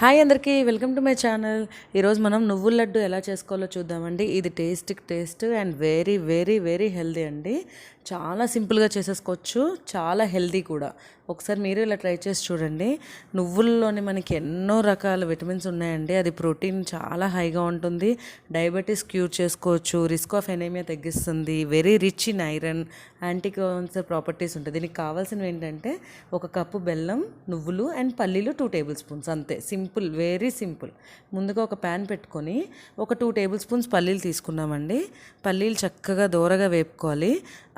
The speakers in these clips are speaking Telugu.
హాయ్ అందరికీ వెల్కమ్ టు మై ఛానల్. ఈరోజు మనం నువ్వుల లడ్డు ఎలా చేసుకోవాలో చూద్దామండి. ఇది taste and very very very healthy అండి. చాలా సింపుల్గా చేసేసుకోవచ్చు, చాలా హెల్దీ కూడా. ఒకసారి మీరు ఇలా ట్రై చేసి చూడండి. నువ్వుల్లోని మనకి ఎన్నో రకాల విటమిన్స్ ఉన్నాయండి. అది ప్రోటీన్ చాలా హైగా ఉంటుంది. డయాబెటీస్ క్యూర్ చేసుకోవచ్చు, రిస్క్ ఆఫ్ ఎనీమియా తగ్గిస్తుంది, very rich in iron, anti cancer properties ఉంటుంది. దీనికి కావాల్సినవి ఏంటంటే ఒక కప్పు బెల్లం, నువ్వులు అండ్ పల్లీలు 2 టేబుల్ స్పూన్స్, అంతే. Simple, very simple. ముందుగా ఒక ప్యాన్ పెట్టుకొని ఒక 2 టేబుల్ స్పూన్స్ పల్లీలు తీసుకున్నామండి. పల్లీలు చక్కగా దోరగా వేపుకోవాలి.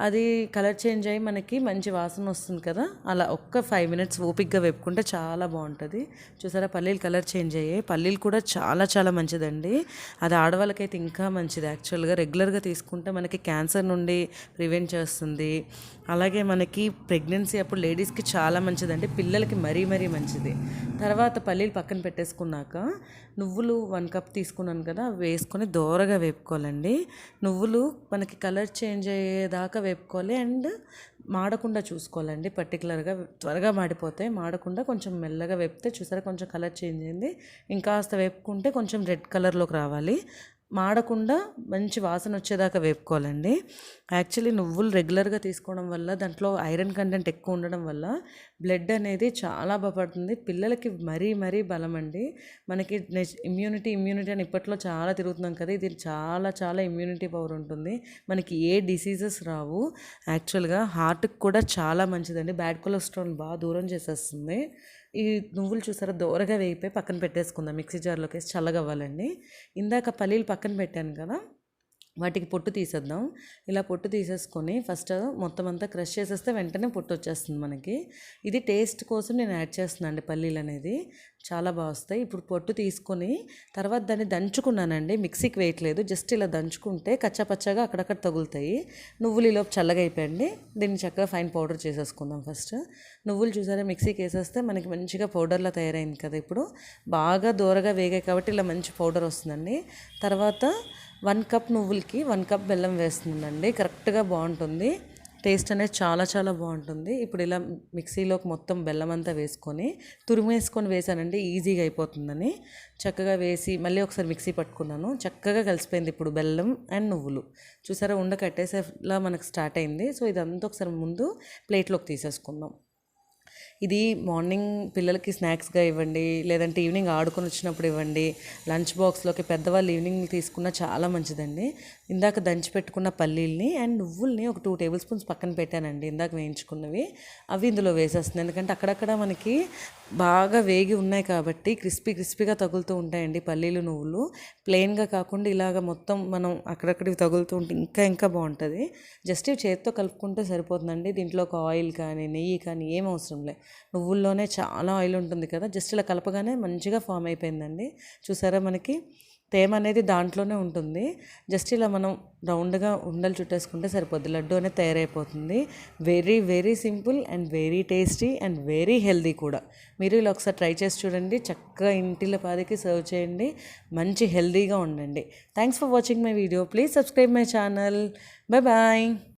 అది కలర్ చేంజ్ అయ్యి మనకి మంచి వాసన వస్తుంది కదా, అలా ఒక్క 5 మినిట్స్ ఓపిక్గా వేపుకుంటే చాలా బాగుంటుంది. చూసారా, పల్లీలు కలర్ చేంజ్ అయ్యాయి. పల్లీలు కూడా చాలా చాలా మంచిదండి. అది ఆడవాళ్ళకైతే ఇంకా మంచిది. యాక్చువల్గా రెగ్యులర్గా తీసుకుంటే మనకి క్యాన్సర్ నుండి ప్రివెంట్ చేస్తుంది. అలాగే మనకి ప్రెగ్నెన్సీ అప్పుడు లేడీస్కి చాలా మంచిదండి, పిల్లలకి మరీ మరీ మంచిది. తర్వాత పల్లీలు పక్కన పెట్టేసుకున్నాక నువ్వులు 1 కప్ తీసుకున్నాను కదా, వేసుకొని దోరగా వేపుకోవాలండి. నువ్వులు మనకి కలర్ చేంజ్ అయ్యేదాకా వేపుకోవాలి అండ్ మాడకుండా చూసుకోవాలండి. పర్టికులర్గా త్వరగా మాడిపోతాయి, మాడకుండా కొంచెం మెల్లగా వేపితే చూసారా కొంచెం కలర్ చేంజ్ అయింది. ఇంకాస్త వేపుకుంటే కొంచెం రెడ్ కలర్లోకి రావాలి. మాడకుండా మంచి వాసన వచ్చేదాకా వేపుకోవాలండి. యాక్చువల్లీ నువ్వులు రెగ్యులర్గా తీసుకోవడం వల్ల దాంట్లో ఐరన్ కంటెంట్ ఎక్కువ ఉండడం వల్ల బ్లడ్ అనేది చాలా బాగుపడుతుంది. పిల్లలకి మరీ మరీ బలం అండి. మనకి ఇమ్యూనిటీ అని ఇప్పట్లో చాలా తిరుగుతున్నాం కదా, ఇది చాలా చాలా ఇమ్యూనిటీ పవర్ ఉంటుంది. మనకి ఏ డిసీజెస్ రావు. యాక్చువల్గా హార్ట్కి కూడా చాలా మంచిదండి. బ్యాడ్ కొలెస్ట్రాల్ బాగా దూరం చేసేస్తుంది. ఈ నువ్వులు చూసారా దోరగా వేగిపోయి పక్కన పెట్టేసుకుందాం. మిక్సీ జార్లోకి వేసి చల్లగవ్వాలండి. ఇందాక పల్లీలు పక్కన పెట్టాను కదా, వాటికి పొట్టు తీసేద్దాం. ఇలా పొట్టు తీసేసుకొని ఫస్ట్ మొత్తం అంతా క్రష్ చేసేస్తే వెంటనే పొట్టు వచ్చేస్తుంది మనకి. ఇది టేస్ట్ కోసం నేను యాడ్ చేస్తున్నాను అండి. పల్లీలు అనేది చాలా బాగా వస్తాయి. ఇప్పుడు పొట్టు తీసుకొని తర్వాత దాన్ని దంచుకున్నానండి, మిక్సీకి వేయట్లేదు. జస్ట్ ఇలా దంచుకుంటే కచ్చాపచ్చాగా అక్కడక్కడ తగులుతాయి. నువ్వులు ఈలోపు చల్లగా అయిపోయండి. దీన్ని చక్కగా ఫైన్ పౌడర్ చేసేసుకుందాం. ఫస్ట్ నువ్వులు చూసారా మిక్సీకి వేసేస్తే మనకి మంచిగా పౌడర్లా తయారైంది కదా. ఇప్పుడు బాగా దూరగా వేగాయి కాబట్టి ఇలా మంచి పౌడర్ వస్తుందండి. తర్వాత 1 కప్ నువ్వులకి 1 కప్ బెల్లం వేస్తుందండి. కరెక్ట్గా బాగుంటుంది. టేస్ట్ అనేది చాలా చాలా బాగుంటుంది. ఇప్పుడు ఇలా మిక్సీలోకి మొత్తం బెల్లం అంతా వేసుకొని తురిమేసుకొని వేసానండి, ఈజీగా అయిపోతుందని. చక్కగా వేసి మళ్ళీ ఒకసారి మిక్సీ పట్టుకున్నాను. చక్కగా కలిసిపోయింది ఇప్పుడు బెల్లం అండ్ నువ్వులు. చూసారా ఉండ కట్టేసేలా మనకు స్టార్ట్ అయింది. సో ఇదంతా ఒకసారి ముందు ప్లేట్లోకి తీసేసుకుందాం. ఇది మార్నింగ్ పిల్లలకి స్నాక్స్గా ఇవ్వండి, లేదంటే ఈవినింగ్ ఆడుకొని వచ్చినప్పుడు ఇవ్వండి. లంచ్ బాక్స్లోకి పెద్దవాళ్ళు ఈవినింగ్ తీసుకున్న చాలా మంచిదండి. ఇందాక దంచి పెట్టుకున్న పల్లీల్ని అండ్ నువ్వుల్ని ఒక 2 టేబుల్ స్పూన్స్ పక్కన పెట్టానండి, ఇందాక వేయించుకున్నవి. అవి ఇందులో వేసేస్తున్నాయి. ఎందుకంటే అక్కడక్కడ మనకి బాగా వేగి ఉన్నాయి కాబట్టి క్రిస్పీగా తగులుతూ ఉంటాయండి పల్లీలు నువ్వులు. ప్లెయిన్గా కాకుండా ఇలాగ మొత్తం మనం అక్కడక్కడికి తగులుతూ ఉంటే ఇంకా బాగుంటుంది. జస్ట్ చేతితో కలుపుకుంటే సరిపోతుందండి. దీంట్లో ఒక ఆయిల్ కానీ నెయ్యి కానీ ఏం అవసరం లేదు. నువ్వుల్లోనే చాలా ఆయిల్ ఉంటుంది కదా, జస్ట్ ఇలా కలపగానే మంచిగా ఫామ్ అయిపోయిందండి. చూసారా మనకి తేమ అనేది దాంట్లోనే ఉంటుంది. జస్ట్ ఇలా మనం రౌండ్గా ఉండలు చుట్టేసుకుంటే సరిపోద్ది, లడ్డు అనేది తయారైపోతుంది. Very very simple and very tasty and very healthy కూడా. మీరు ఇలా ఒకసారి ట్రై చేసి చూడండి. చక్కగా ఇంటిలో పాదికి సర్వ్ చేయండి, మంచి హెల్దీగా ఉండండి. Thanks for watching my video. Please subscribe my channel. Bye.